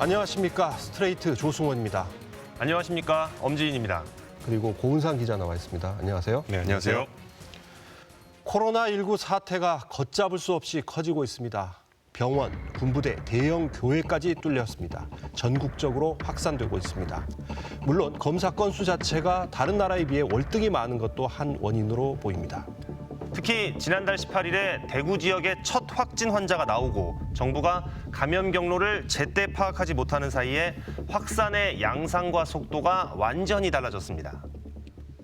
안녕하십니까. 스트레이트 조승원입니다. 안녕하십니까. 엄지인입니다. 그리고 고은상 기자 나와 있습니다. 안녕하세요. 네, 안녕하세요. 코로나19 사태가 걷잡을 수 없이 커지고 있습니다. 병원, 군부대, 대형 교회까지 뚫렸습니다. 전국적으로 확산되고 있습니다. 물론 검사 건수 자체가 다른 나라에 비해 월등히 많은 것도 한 원인으로 보입니다. 특히 지난달 18일에 대구 지역에 첫 확진 환자가 나오고 정부가 감염 경로를 제때 파악하지 못하는 사이에 확산의 양상과 속도가 완전히 달라졌습니다.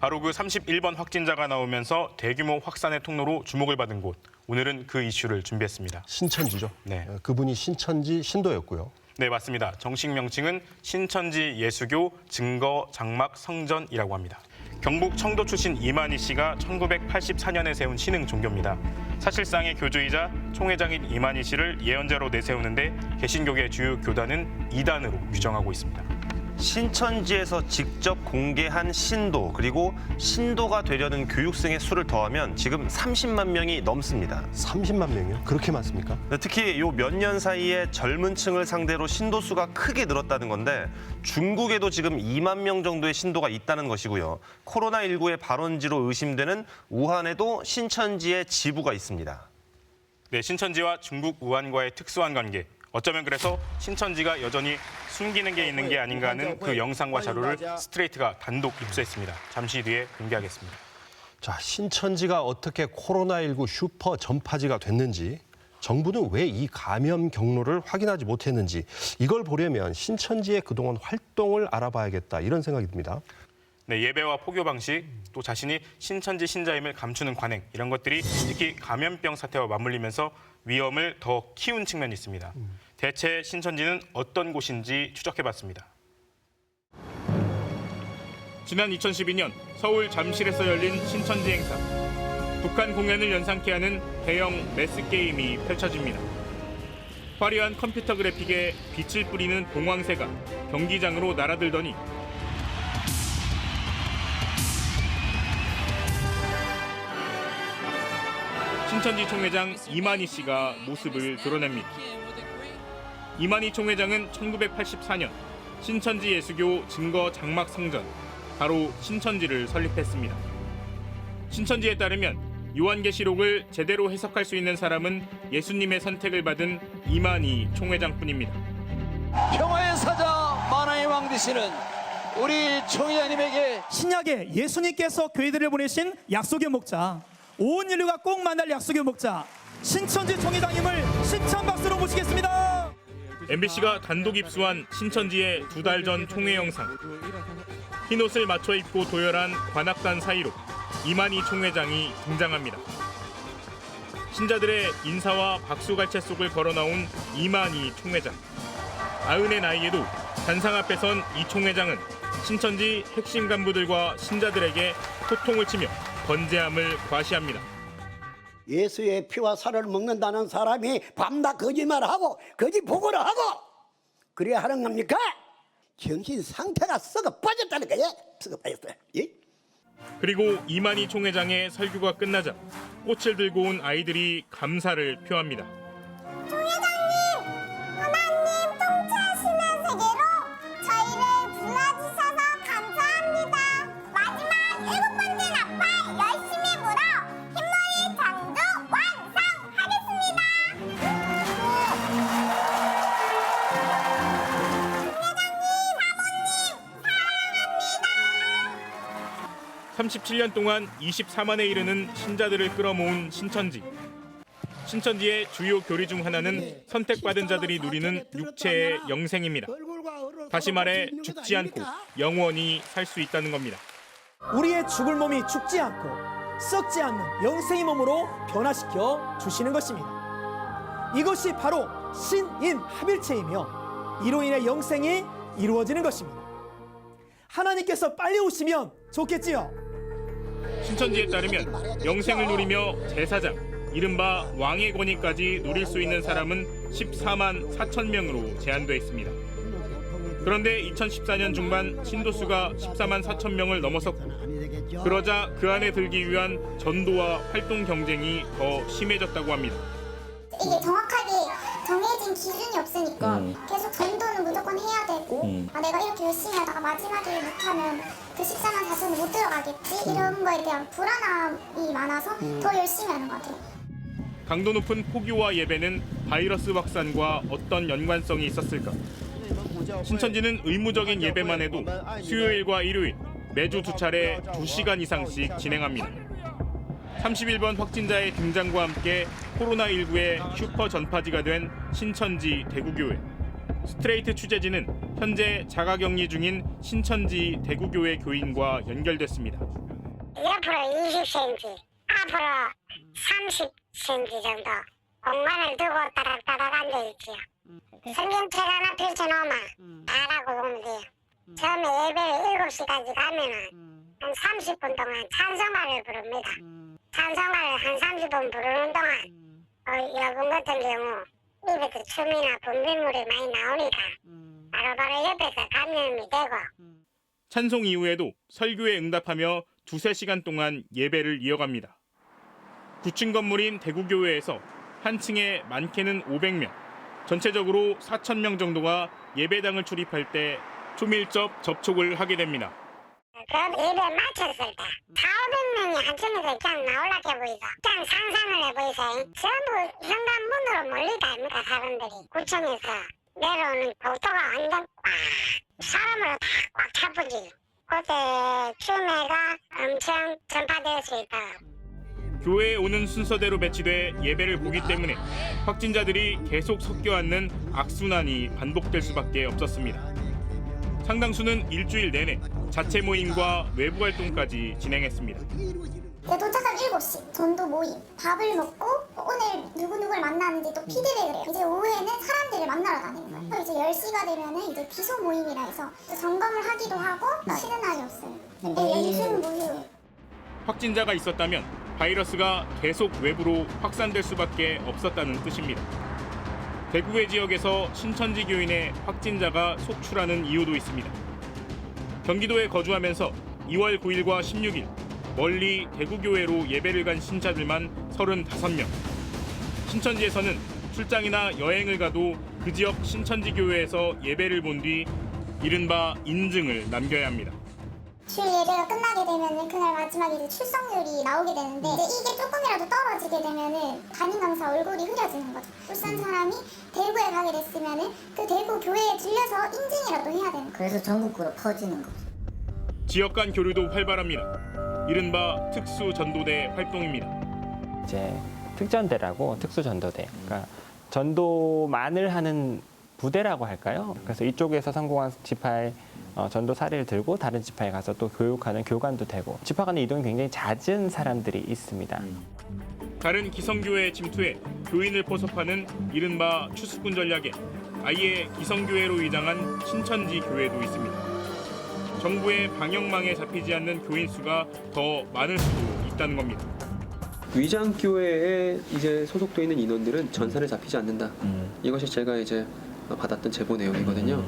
바로 그 31번 확진자가 나오면서 대규모 확산의 통로로 주목을 받은 곳. 오늘은 그 이슈를 준비했습니다. 신천지죠. 네. 그분이 신천지 신도였고요. 네, 맞습니다. 정식 명칭은 신천지 예수교 증거 장막 성전이라고 합니다. 경북 청도 출신 이만희 씨가 1984년에 세운 신흥 종교입니다. 사실상의 교주이자 총회장인 이만희 씨를 예언자로 내세우는데 개신교계 주요 교단은 이단으로 규정하고 있습니다. 신천지에서 직접 공개한 신도, 그리고 신도가 되려는 교육생의 수를 더하면 지금 30만 명이 넘습니다. 30만 명이요? 그렇게 많습니까? 특히 요 몇 년 사이에 젊은 층을 상대로 신도 수가 크게 늘었다는 건데 중국에도 지금 2만 명 정도의 신도가 있다는 것이고요. 코로나19의 발원지로 의심되는 우한에도 신천지의 지부가 있습니다. 네, 신천지와 중국 우한과의 특수한 관계. 어쩌면 그래서 신천지가 여전히 숨기는 게 있는 게 아닌가 하는 그 영상과 자료를 스트레이트가 단독 입수했습니다. 잠시 뒤에 공개하겠습니다. 자, 신천지가 어떻게 코로나19 슈퍼 전파지가 됐는지, 정부는 왜 이 감염 경로를 확인하지 못했는지, 이걸 보려면 신천지의 그동안 활동을 알아봐야겠다, 이런 생각이 듭니다. 네, 예배와 포교 방식, 또 자신이 신천지 신자임을 감추는 관행, 이런 것들이 특히 감염병 사태와 맞물리면서 위험을 더 키운 측면이 있습니다. 대체 신천지는 어떤 곳인지 추적해봤습니다. 지난 2012년 서울 잠실에서 열린 신천지 행사. 북한 공연을 연상케 하는 대형 매스게임이 펼쳐집니다. 화려한 컴퓨터 그래픽에 빛을 뿌리는 봉황새가 경기장으로 날아들더니 신천지 총회장 이만희 씨가 모습을 드러냅니다. 이만희 총회장은 1984년 신천지 예수교 증거 장막 성전, 바로 신천지를 설립했습니다. 신천지에 따르면 요한계시록을 제대로 해석할 수 있는 사람은 예수님의 선택을 받은 이만희 총회장뿐입니다. 평화의 사자 만화의 왕 되시는 우리 총회장님에게 신약에 예수님께서 교회들을 보내신 약속의 목자, 온 인류가 꼭 만날 약속의 목자, 신천지 총회장님을 심찬 박수로 모시겠습니다. MBC가 단독 입수한 신천지의 2달 전 총회 영상. 흰옷을 맞춰 입고 도열한 관악단 사이로 이만희 총회장이 등장합니다. 신자들의 인사와 박수갈채 속을 걸어나온 이만희 총회장. 90의 나이에도 단상 앞에 선 이 총회장은 신천지 핵심 간부들과 신자들에게 소통을 치며 번제함을 과시합니다. 예수의 피와 살을 먹는다는 사람이 밤낮 거짓말하고 거짓 보고를 하고 그래야 하는 겁니까? 정신 상태가 썩어 빠졌다는 거예요. 썩어 빠졌어요. 예? 그리고 이만희 총회장의 설교가 끝나자 꽃을 들고 온 아이들이 감사를 표합니다. 총회장님, 하나님 통치하시는 세계로 저희를 불러주셔서 감사합니다. 마지막 7번째 나팔 열심히 불어 흰머리 장도 완성하겠습니다. 총회장님, 사모님 사랑합니다. 37년 동안 24만에 이르는 신자들을 끌어모은 신천지. 신천지의 주요 교리 중 하나는 선택받은 자들이 누리는 육체의 영생입니다. 다시 말해 죽지 않고 영원히 살 수 있다는 겁니다. 우리의 죽을 몸이 죽지 않고 썩지 않는 영생의 몸으로 변화시켜 주시는 것입니다. 이것이 바로 신인합일체이며 이로 인해 영생이 이루어지는 것입니다. 하나님께서 빨리 오시면 좋겠지요. 신천지에 따르면 영생을 누리며 제사장, 이른바 왕의 권위까지 누릴 수 있는 사람은 14만 4천 명으로 제한되어 있습니다. 그런데 2014년 중반 신도수가 14만 4천 명을 넘어섰고 그러자 그 안에 들기 위한 전도와 활동 경쟁이 더 심해졌다고 합니다. 이게 정확하게 정해져 정해진 기준이 없으니까 계속 전도는 무조건 해야 되고 내가 이렇게 열심히 하다가 마지막에 못하면 그 14만 4천을 못 들어가겠지 이런 거에 대한 불안함이 많아서 더 열심히 하는 것 같아요. 강도 높은 포교와 예배는 바이러스 확산과 어떤 연관성이 있었을까? 신천지는 의무적인 예배만 해도 수요일과 일요일 매주 2차례 2시간 이상씩 진행합니다. 31번 확진자의 등장과 함께 코로나19의 슈퍼 전파지가 된 신천지 대구교회. 스트레이트 취재진은 현재 자가격리 중인 신천지 대구교회 교인과 연결됐습니다. 옆으로 20cm, 앞으로 30cm 정도 공간을 두고 따닥따닥 앉아있지요. 성경책 하나 펼쳐놓으면 다라고 보면 돼요. 처음에 예배를 7시까지 가면은 한 30분 동안 찬송가를 부릅니다. 찬송가를 한 30분 부르는 동안 여분 같은 경우 입에서 춤이나 분비물이 많이 나오니까 바로바로 옆에서 감염이 되고 찬송 이후에도 설교에 응답하며 2-3시간 동안 예배를 이어갑니다. 9층 건물인 대구교회에서 한 층에 많게는 500명, 전체적으로 4,000명 정도가 예배당을 출입할 때 초밀접 접촉을 하게 됩니다. 그럼 예배 마쳤을 때 400~500명이 한 층에서 그냥 나올라게 보이소. 그냥 상상을 해보이소. 전부 현관문으로 몰리다 아닙니까 사람들이. 구청에서 내려오는 복도가 완전 꽉 사람으로 꽉 차쁘지. 그때 춤회가 엄청 전파될 수 있다. 교회에 오는 순서대로 배치돼 예배를 보기 때문에 확진자들이 계속 섞여 앉는 악순환이 반복될 수밖에 없었습니다. 상당수는 일주일 내내 자체 모임과 외부 활동까지 진행했습니다. 도착한 7시 전도 모임 밥을 먹고 오늘 누구누구를 만나는지 또 피드백을 해요. 이제 오후에는 사람들을 만나러 다니는 거예요. 이제 10시가 되면은 이제 비소 모임이라 해서 점검을 하기도 하고 쉬는 날이 없어요. 연중 무휴. 확진자가 있었다면 바이러스가 계속 외부로 확산될 수밖에 없었다는 뜻입니다. 대구의 지역에서 신천지 교인의 확진자가 속출하는 이유도 있습니다. 경기도에 거주하면서 2월 9일과 16일 멀리 대구교회로 예배를 간 신자들만 35명. 신천지에서는 출장이나 여행을 가도 그 지역 신천지 교회에서 예배를 본 뒤 이른바 인증을 남겨야 합니다. 주일 예배가 끝나게 되면은 그날 마지막에 이제 출석률이 나오게 되는데 이제 이게 조금이라도 떨어지게 되면은 담임 강사 얼굴이 흐려지는 거죠. 울산 사람이 대구에 가게 됐으면은 그 대구 교회에 들려서 인증이라도 해야 되는 거예요. 그래서 전국으로 퍼지는 거죠. 지역 간 교류도 활발합니다. 이른바 특수 전도대 활동입니다. 이제 특전대라고 특수전도대. 그러니까 전도만을 하는 부대라고 할까요? 그래서 이쪽에서 성공한 지파의 전도 사례를 들고 다른 지파에 가서 또 교육하는 교관도 되고 지파 간의 이동이 굉장히 잦은 사람들이 있습니다. 다른 기성교회에 침투해 교인을 포섭하는 이른바 추수꾼 전략에 아예 기성교회로 위장한 신천지 교회도 있습니다. 정부의 방역망에 잡히지 않는 교인 수가 더 많을 수도 있다는 겁니다. 위장 교회에 이제 소속돼 있는 인원들은 전산에 잡히지 않는다. 이것이 제가 이제 받았던 제보 내용이거든요.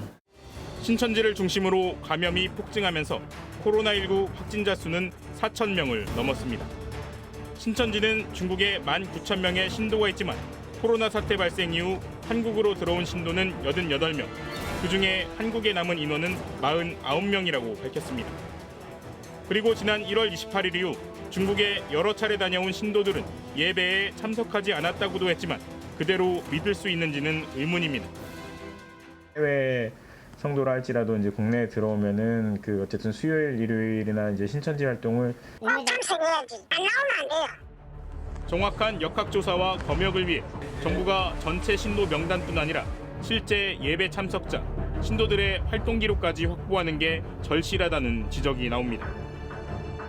신천지를 중심으로 감염이 폭증하면서 코로나19 확진자 수는 4,000명을 넘었습니다. 신천지는 중국에 19,000명의 신도가 있지만 코로나 사태 발생 이후 한국으로 들어온 신도는 88명, 그중에 한국에 남은 인원은 49명이라고 밝혔습니다. 그리고 지난 1월 28일 이후 중국에 여러 차례 다녀온 신도들은 예배에 참석하지 않았다고도 했지만 그대로 믿을 수 있는지는 의문입니다. 해외 성도라 할지라도 이제 국내에 들어오면은 그 어쨌든 수요일, 일요일이나 이제 신천지 활동을 꼭 참석해야지. 안 나오면 안 돼요. 정확한 역학조사와 검역을 위해 정부가 전체 신도 명단뿐 아니라 실제 예배 참석자, 신도들의 활동 기록까지 확보하는 게 절실하다는 지적이 나옵니다.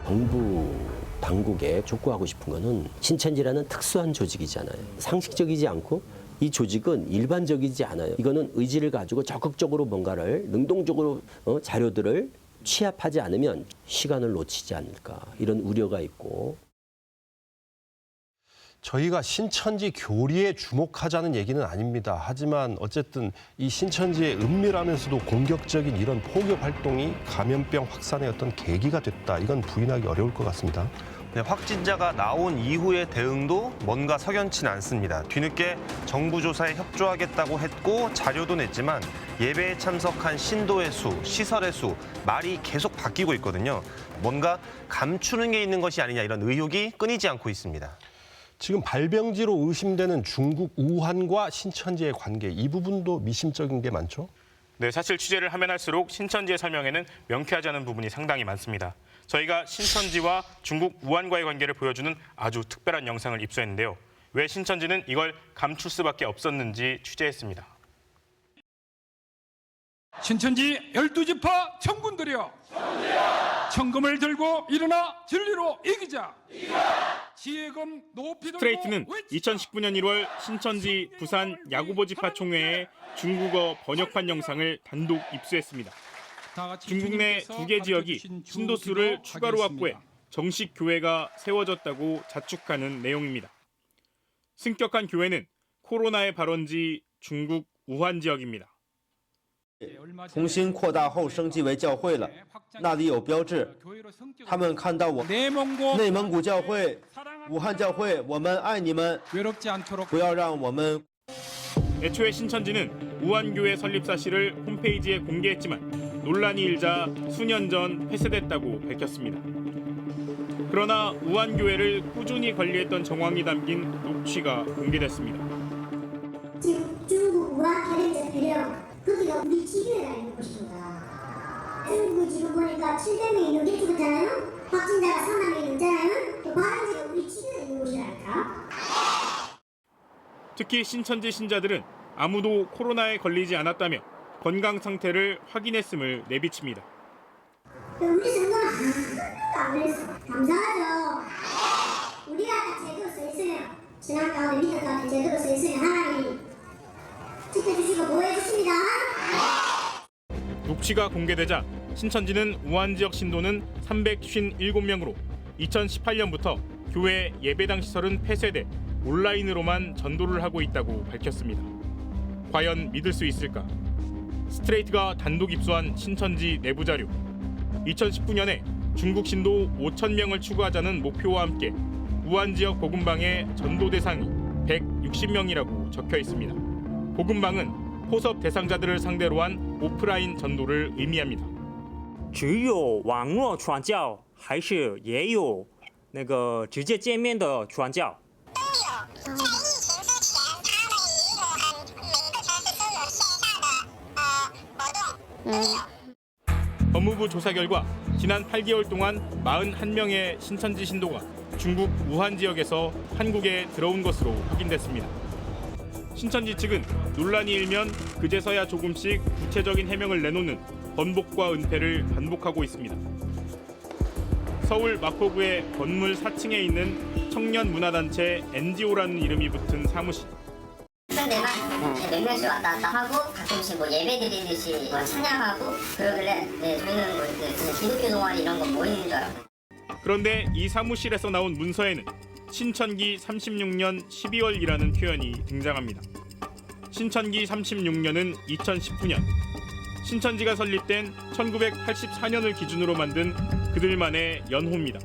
정부 당국에 촉구하고 싶은 거는 신천지라는 특수한 조직이잖아요. 상식적이지 않고 이 조직은 일반적이지 않아요. 이거는 의지를 가지고 적극적으로 뭔가를 능동적으로 자료들을 취합하지 않으면 시간을 놓치지 않을까 이런 우려가 있고. 저희가 신천지 교리에 주목하자는 얘기는 아닙니다. 하지만 어쨌든 이 신천지의 은밀하면서도 공격적인 이런 포교 활동이 감염병 확산의 어떤 계기가 됐다. 이건 부인하기 어려울 것 같습니다. 네, 확진자가 나온 이후의 대응도 뭔가 석연치는 않습니다. 뒤늦게 정부 조사에 협조하겠다고 했고 자료도 냈지만 예배에 참석한 신도의 수, 시설의 수, 말이 계속 바뀌고 있거든요. 뭔가 감추는 게 있는 것이 아니냐 이런 의혹이 끊이지 않고 있습니다. 지금 발병지로 의심되는 중국 우한과 신천지의 관계, 이 부분도 미심쩍은 게 많죠? 네, 사실 취재를 하면 할수록 신천지의 설명에는 명쾌하지 않은 부분이 상당히 많습니다. 저희가 신천지와 중국 우한과의 관계를 보여주는 아주 특별한 영상을 입수했는데요. 왜 신천지는 이걸 감출 수밖에 없었는지 취재했습니다. 신천지 12지파 청군들이여, 청금을 들고 일어나 진리로 이기자. 지혜금 높이 들고 스트레이트는 2019년 1월 신천지 부산 야구보 지파 총회의 중국어 번역판 영상을 단독 입수했습니다. 중국 내 2개 지역이 신도수를 추가로 확보해 정식 교회가 세워졌다고 자축하는 내용입니다. 승격한 교회는 코로나의 발원지 중국 우한 지역입니다. 重新扩大后升级为教会了，那里有标志，他们看到我内蒙古教会、武汉教会，我们爱你们，不要让我们。 애초에 신천지는 우한교회 설립 사실을 홈페이지에 공개했지만 논란이 일자 수년 전 폐쇄됐다고 밝혔습니다. 그러나 우한교회를 꾸준히 관리했던 정황이 담긴 녹취가 공개됐습니다. 중국 우한 대령 거기가 우리 지교회가 있는 곳입니다. 중국 지금 보니까 700명이 넘게 죽었잖아요. 확진자가 3만 명이 넘잖아요. 발원지가 우리 지교회가 있는 곳이라니까. 특히 신천지 신자들은 아무도 코로나에 걸리지 않았다며 건강 상태를 확인했음을 내비칩니다. 우리 정도는 안 그랬어. 감사하죠. 우리가 다 제대로 써 있으면 지난 가운데 믿음 가운데 제대로 써 있으면 하나님이 지켜주시고 보호해주십니다. 녹취가 공개되자 신천지는 우한 지역 신도는 357명으로 2018년부터 교회 예배당 시설은 폐쇄돼 온라인으로만 전도를 하고 있다고 밝혔습니다. 과연 믿을 수 있을까? 스트레이트가 단독 입수한 신천지 내부 자료. 2019년에 중국 신도 5,000명을 추구하자는 목표와 함께 우한 지역 복음방의 전도 대상이 160명이라고 적혀 있습니다. 복음방은 포섭 대상자들을 상대로 한 오프라인 전도를 의미합니다. 只有网络传教还是也有那个直接见面的传教？ 법무부 조사 결과 지난 8개월 동안 41명의 신천지 신도가 중국 우한 지역에서 한국에 들어온 것으로 확인됐습니다. 신천지 측은 논란이 일면 그제서야 조금씩 구체적인 해명을 내놓는 번복과 은폐를 반복하고 있습니다. 서울 마포구의 건물 4층에 있는 청년문화단체 NGO라는 이름이 붙은 사무실. 몇 명씩 왔다 갔다 하고 가끔씩 뭐 예배 드리듯이 찬양하고 그러길래 저희는 뭐 그냥 기독교 동아리 이런 거 모이는 줄 알고. 그런데 이 사무실에서 나온 문서에는 신천기 36년 12월이라는 표현이 등장합니다. 신천기 36년은 2019년. 신천지가 설립된 1984년을 기준으로 만든 그들만의 연호입니다.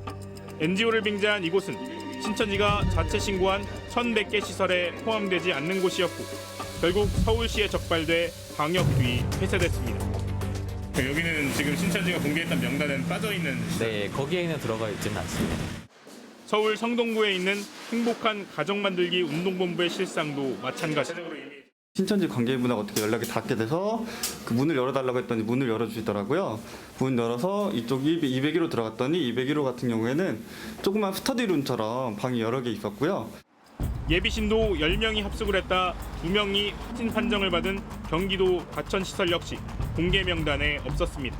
NGO를 빙자한 이곳은 신천지가 자체 신고한 1,100개 시설에 포함되지 않는 곳이었고 결국 서울시에 적발돼 방역규이 폐쇄됐습니다. 여기는 지금 신천지가 공개했던 명단에 빠져있는 네, 거기에는 들어가 있지는 않습니다. 서울 성동구에 있는 행복한 가정 만들기 운동본부의 실상도 마찬가지. 신천지 관계부나 어떻게 연락이 닿게 돼서 그 문을 열어달라고 했더니 문을 열어주시더라고요. 문 열어서 이쪽 201호 들어갔더니 201호 같은 경우에는 조그만 스터디룸처럼 방이 여러 개 있었고요. 예비신도 10명이 합숙을 했다 2명이 확진 판정을 받은 경기도 과천시설 역시 공개 명단에 없었습니다.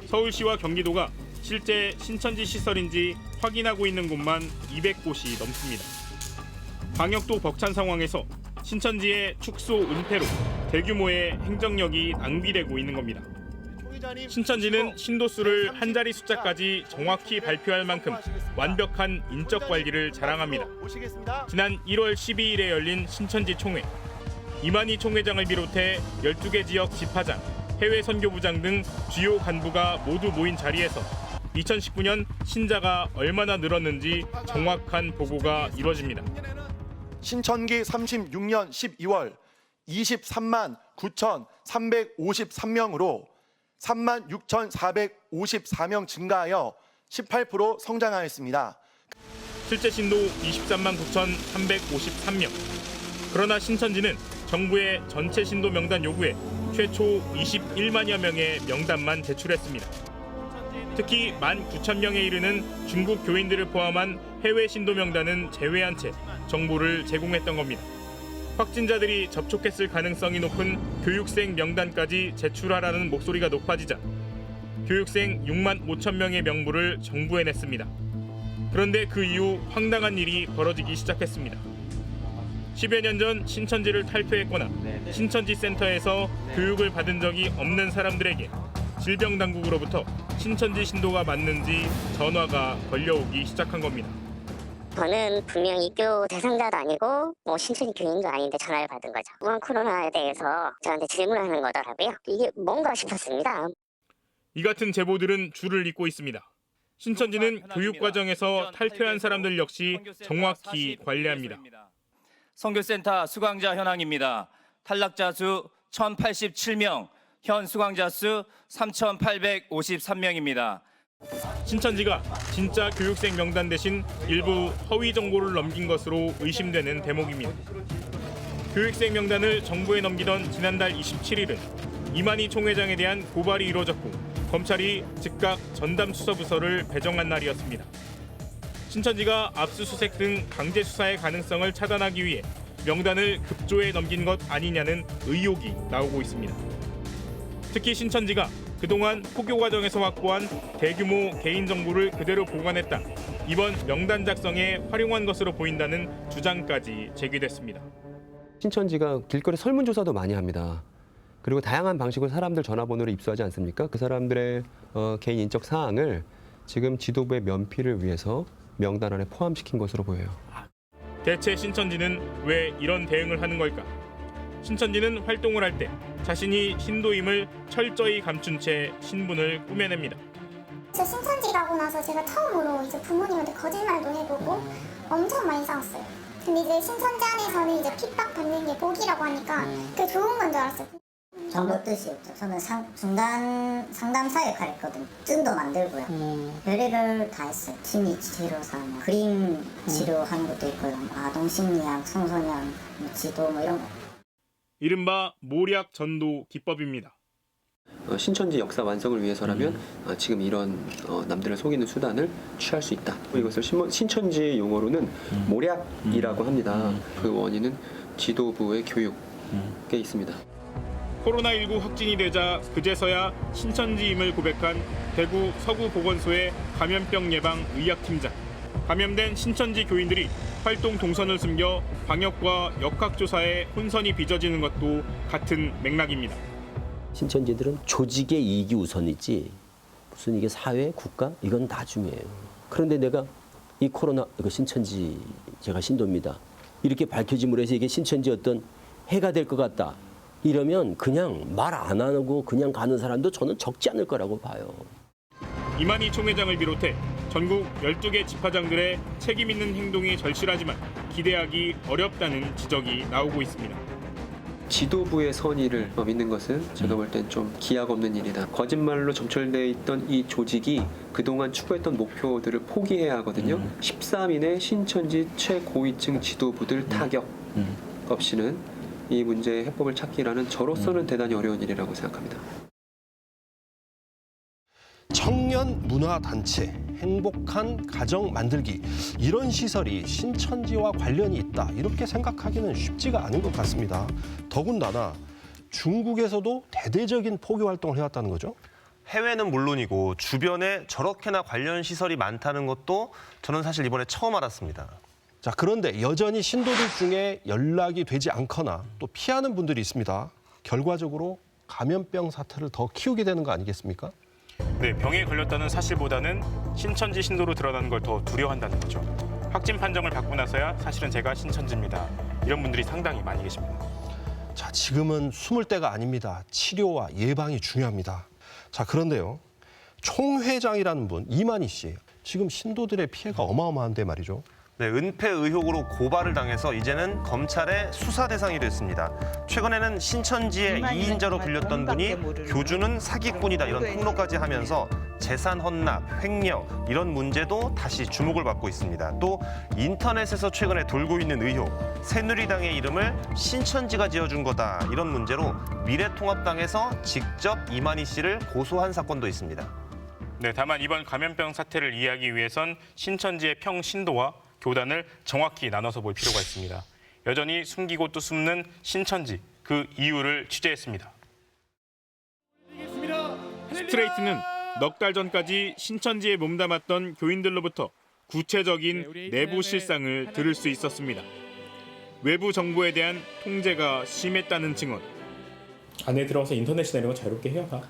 서울시와 경기도가 실제 신천지 시설인지 확인하고 있는 곳만 200곳이 넘습니다. 방역도 벅찬 상황에서 신천지의 축소 은폐로 대규모의 행정력이 낭비되고 있는 겁니다. 신천지는 신도수를 한 자리 숫자까지 정확히 발표할 만큼 완벽한 인적 관리를 자랑합니다. 지난 1월 12일에 열린 신천지 총회. 이만희 총회장을 비롯해 12개 지역 지파장, 해외 선교부장 등 주요 간부가 모두 모인 자리에서 2019년 신자가 얼마나 늘었는지 정확한 보고가 이루어집니다. 신천기 36년 12월 23만 9,353명으로 3만 6,454명 증가하여 18% 성장하였습니다. 실제 신도 23만 9,353명. 그러나 신천지는 정부의 전체 신도 명단 요구에 최초 21만여 명의 명단만 제출했습니다. 특히 19,000명에 이르는 중국 교인들을 포함한 해외 신도 명단은 제외한 채 정보를 제공했던 겁니다. 확진자들이 접촉했을 가능성이 높은 교육생 명단까지 제출하라는 목소리가 높아지자 교육생 6만 5천 명의 명부를 정부에 냈습니다. 그런데 그 이후 황당한 일이 벌어지기 시작했습니다. 10여 년 전 신천지를 탈퇴했거나 신천지 센터에서 교육을 받은 적이 없는 사람들에게 질병당국으로부터 신천지 신도가 맞는지 전화가 걸려오기 시작한 겁니다. 저는 분명 입교 대상자도 아니고 신천지 교인도 아닌데 전화를 받은 거죠. 우한 코로나에 대해서 저한테 질문하는 거더라고요. 이게 뭔가 싶었습니다. 이 같은 제보들은 줄을 잇고 있습니다. 신천지는 교육 과정에서 탈퇴한 사람들 역시 정확히 관리합니다. 선교센터 수강자 현황입니다. 탈락자 수 1,087명, 현 수강자 수 3,853명입니다. 신천지가 진짜 교육생 명단 대신 일부 허위 정보를 넘긴 것으로 의심되는 대목입니다. 교육생 명단을 정부에 넘기던 지난달 27일은 이만희 총회장에 대한 고발이 이루어졌고 검찰이 즉각 전담수사부서를 배정한 날이었습니다. 신천지가 압수수색 등 강제 수사의 가능성을 차단하기 위해 명단을 급조해 넘긴 것 아니냐는 의혹이 나오고 있습니다. 특히 신천지가 그동안 포교 과정에서 확보한 대규모 개인정보를 그대로 보관했다. 이번 명단 작성에 활용한 것으로 보인다는 주장까지 제기됐습니다. 신천지가 길거리 설문조사도 많이 합니다. 그리고 다양한 방식으로 사람들 전화번호를 입수하지 않습니까? 그 사람들의 개인 인적 사항을 지금 지도부의 면피를 위해서 명단 안에 포함시킨 것으로 보여요. 대체 신천지는 왜 이런 대응을 하는 걸까? 신천지는 활동을 할 때 자신이 신도임을 철저히 감춘 채 신분을 꾸며냅니다. 저 신천지 가고 나서 제가 처음으로 이제 부모님한테 거짓말도 해보고 엄청 많이 싸웠어요. 근데 이제 신천지 안에서는 이제 핍박 받는 게 복이라고 하니까 그게 좋은 건 줄 알았어요. 전부 뜻이었죠. 저는 중간 상담사 역할을 했거든요. 증도 만들고요. 별의별 다 했어요. 심리 치료사, 그림 치료하는 것도 있고요. 아동 심리학, 청소년 지도 이런 거. 이른바 모략 전도 기법입니다. 신천지 역사 완성을 위해서라면 지금 이런 남들을 속이는 수단을 취할 수 있다. 이것을 신천지 용어로는 모략이라고 합니다. 그 원인은 지도부의 교육에 있습니다. 코로나19 확진이 되자 그제서야 신천지임을 고백한 대구 서구보건소의 감염병 예방 의학팀장. 감염된 신천지 교인들이 활동 동선을 숨겨 방역과 역학조사에 혼선이 빚어지는 것도 같은 맥락입니다. 신천지들은 조직의 이익이 우선이지 무슨 이게 사회, 국가 이건 나중이에요. 그런데 내가 이 코로나 이거 신천지 제가 신도입니다. 이렇게 밝혀짐으로 해서 이게 신천지 어떤 해가 될 것 같다. 이러면 그냥 말 안 하고 그냥 가는 사람도 저는 적지 않을 거라고 봐요. 이만희 총회장을 비롯해 전국 12개 지파장들의 책임 있는 행동이 절실하지만 기대하기 어렵다는 지적이 나오고 있습니다. 지도부의 선의를 믿는 것은 제가 볼 땐 좀 기약 없는 일이다. 거짓말로 점철되어 있던 이 조직이 그동안 추구했던 목표들을 포기해야 하거든요. 13인의 신천지 최고위층 지도부들 타격 없이는 이 문제의 해법을 찾기라는 저로서는 대단히 어려운 일이라고 생각합니다. 청년 문화단체, 행복한 가정 만들기 이런 시설이 신천지와 관련이 있다 이렇게 생각하기는 쉽지가 않은 것 같습니다. 더군다나 중국에서도 대대적인 포교 활동을 해왔다는 거죠. 해외는 물론이고 주변에 저렇게나 관련 시설이 많다는 것도 저는 사실 이번에 처음 알았습니다. 자, 그런데 여전히 신도들 중에 연락이 되지 않거나 또 피하는 분들이 있습니다. 결과적으로 감염병 사태를 더 키우게 되는 거 아니겠습니까? 네, 병에 걸렸다는 사실보다는 신천지 신도로 드러나는 걸 더 두려워한다는 거죠. 확진 판정을 받고 나서야 사실은 제가 신천지입니다. 이런 분들이 상당히 많이 계십니다. 자, 지금은 숨을 때가 아닙니다. 치료와 예방이 중요합니다. 자, 그런데요. 총회장이라는 분, 이만희 씨. 지금 신도들의 피해가 어마어마한데 말이죠. 네, 은폐 의혹으로 고발을 당해서 이제는 검찰의 수사 대상이 됐습니다. 최근에는 신천지의 이인자로 불렸던 분이 교주는 사기꾼이다 이런 폭로까지 하면서 재산 헌납, 횡령 이런 문제도 다시 주목을 받고 있습니다. 또 인터넷에서 최근에 돌고 있는 의혹, 새누리당의 이름을 신천지가 지어준 거다 이런 문제로 미래통합당에서 직접 이만희 씨를 고소한 사건도 있습니다. 네, 다만 이번 감염병 사태를 이해하기 위해선 신천지의 평신도와 교단을 정확히 나눠서 볼 필요가 있습니다. 여전히 숨기고 또 숨는 신천지, 그 이유를 취재했습니다. 스트레이트는 넉 달 전까지 신천지에 몸담았던 교인들로부터 구체적인 내부 실상을 들을 수 있었습니다. 외부 정보에 대한 통제가 심했다는 증언. 안에 들어가서 인터넷이나 이런 거 자유롭게 해요, 다?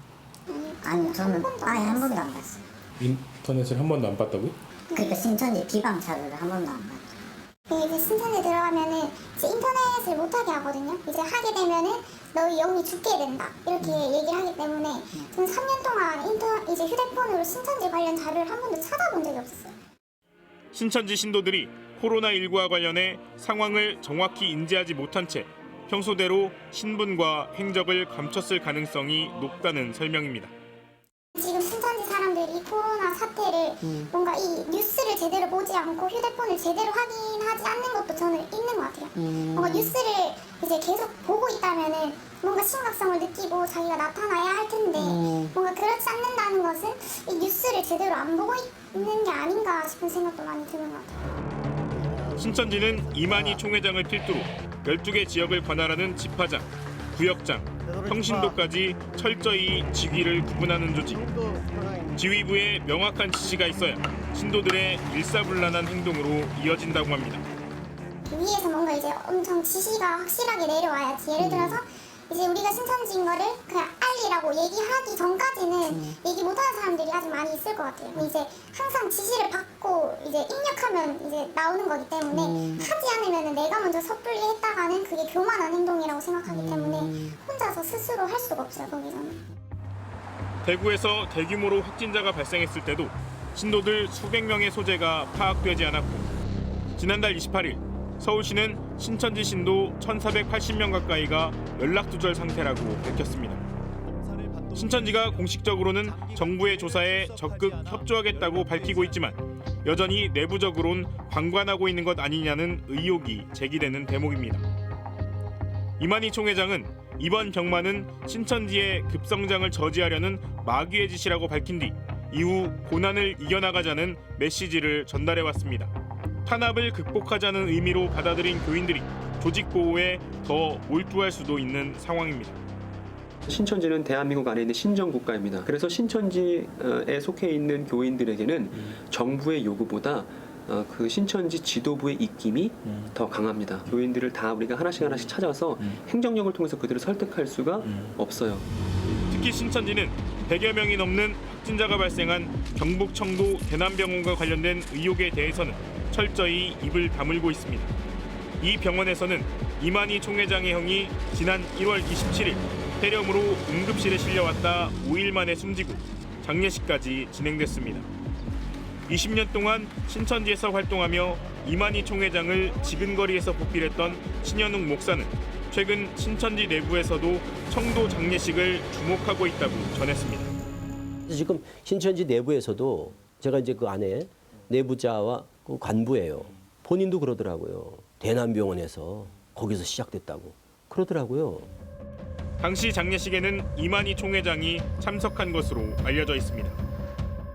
아니, 저는 아예 한 번도 안 봤어요. 인터넷을 한 번도 안 봤다고요? 그러니까 신천지 비방 자료를 한 번도 안 봤죠. 이제 신천지 들어가면은 이제 인터넷을 못하게 하거든요. 이제 하게 되면은 너희 영이 죽게 된다 이렇게 얘기를 하기 때문에 저는 3년 동안 이제 휴대폰으로 신천지 관련 자료를 한 번도 찾아본 적이 없었어요. 신천지 신도들이 코로나19와 관련해 상황을 정확히 인지하지 못한 채 평소대로 신분과 행적을 감췄을 가능성이 높다는 설명입니다. 지금 신천지 사람들이 코로나 사태를 뭔가 이 뉴스를 제대로 보지 않고 휴대폰을 제대로 확인하지 않는 것도 저는 있는 것 같아요. 뭔가 뉴스를 이제 계속 보고 있다면은 뭔가 심각성을 느끼고 자기가 나타나야 할 텐데 뭔가 그렇지 않는다는 것은 이 뉴스를 제대로 안 보고 있는 게 아닌가 싶은 생각도 많이 드는 것 같아요. 신천지는 이만희 총회장을 필두로 12개 지역을 관할하는 지파장, 구역장, 평신도까지 철저히 직위를 구분하는 조직. 지휘부에 명확한 지시가 있어야 신도들의 일사불란한 행동으로 이어진다고 합니다. 위에서 뭔가 이제 엄청 지시가 확실하게 내려와야지. 예를 들어서 이제 우리가 신천지인 거를 그냥 알리라고 얘기하기 전까지는 얘기 못하는 사람들이 아주 많이 있을 것 같아요. 이제 항상 지시를 받고 이제 입력하면 이제 나오는 거기 때문에 하지 않으면 내가 먼저 섣불리 했다가는 그게 교만한 행동이라고 생각하기 때문에 혼자서 스스로 할 수가 없어요, 거기서는. 대구에서 대규모로 확진자가 발생했을 때도 신도들 수백 명의 소재가 파악되지 않았고 지난달 28일 서울시는 신천지 신도 1,480명 가까이가 연락두절 상태라고 밝혔습니다. 신천지가 공식적으로는 정부의 조사에 적극 협조하겠다고 밝히고 있지만 여전히 내부적으론 방관하고 있는 것 아니냐는 의혹이 제기되는 대목입니다. 이만희 총회장은 이번 병마는 신천지의 급성장을 저지하려는 마귀의 짓이라고 밝힌 뒤 이후 고난을 이겨나가자는 메시지를 전달해왔습니다. 탄압을 극복하자는 의미로 받아들인 교인들이 조직 보호에 더 몰두할 수도 있는 상황입니다. 신천지는 대한민국 안에 있는 신정국가입니다. 그래서 신천지에 속해 있는 교인들에게는 정부의 요구보다 그 신천지 지도부의 입김이 더 강합니다. 교인들을 다 우리가 하나씩 찾아서 행정력을 통해서 그들을 설득할 수가 없어요. 특히 신천지는 100여 명이 넘는 확진자가 발생한 경북 청도 대남병원과 관련된 의혹에 대해서는 철저히 입을 다물고 있습니다. 이 병원에서는 이만희 총회장의 형이 지난 1월 27일 폐렴으로 응급실에 실려왔다 5일 만에 숨지고 장례식까지 진행됐습니다. 20년 동안 신천지에서 활동하며 이만희 총회장을 지근거리에서 보필했던 신현웅 목사는 최근 신천지 내부에서도 청도 장례식을 주목하고 있다고 전했습니다. 지금 신천지 내부에서도 제가 이제 그 안에 내부자와 그 관부예요. 본인도 그러더라고요. 대남병원에서 거기서 시작됐다고 그러더라고요. 당시 장례식에는 이만희 총회장이 참석한 것으로 알려져 있습니다.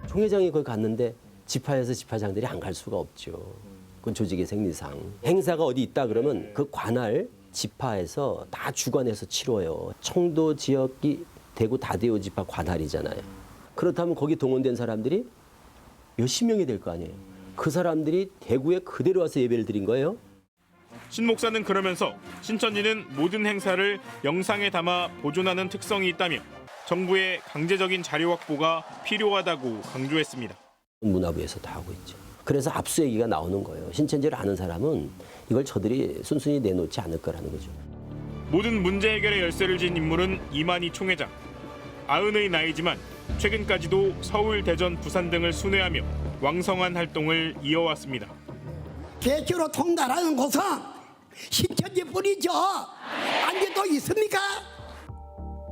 총회장이 거기 갔는데 지파에서 지파장들이 안 갈 수가 없죠. 그건 조직의 생리상. 행사가 어디 있다 그러면 그 관할 지파에서 다 주관해서 치러요. 청도 지역이 대구 다대오 지파 관할이잖아요. 그렇다면 거기 동원된 사람들이 몇십 명이 될 거 아니에요. 그 사람들이 대구에 그대로 와서 예배를 드린 거예요. 신 목사는 그러면서 신천지는 모든 행사를 영상에 담아 보존하는 특성이 있다며 정부의 강제적인 자료 확보가 필요하다고 강조했습니다. 문화부에서 다 하고 있죠. 그래서 압수얘기가 나오는 거예요. 신천지를 아는 사람은 이걸 저들이 순순히 내놓지 않을 거라는 거죠. 모든 문제 해결의 열쇠를 쥔 인물은 이만희 총회장. 90의 나이지만 최근까지도 서울, 대전, 부산 등을 순회하며 왕성한 활동을 이어왔습니다. 개표로 통과하는 곳은 신천지뿐이죠. 안개 또 있습니까?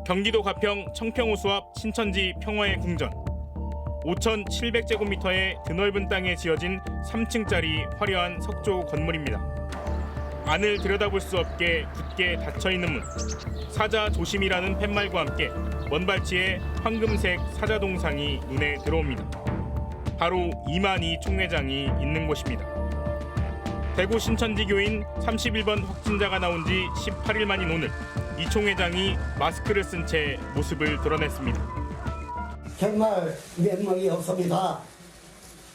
경기도 가평 청평호수 앞 신천지 평화의 궁전. 5,700제곱미터의 드넓은 땅에 지어진 3층짜리 화려한 석조 건물입니다. 안을 들여다볼 수 없게 굳게 닫혀있는 문, 사자 조심이라는 팻말과 함께 먼발치에 황금색 사자동상이 눈에 들어옵니다. 바로 이만희 총회장이 있는 곳입니다. 대구 신천지교인 31번 확진자가 나온 지 18일 만인 오늘, 이 총회장이 마스크를 쓴 채 모습을 드러냈습니다. 정말 면목이 없습니다.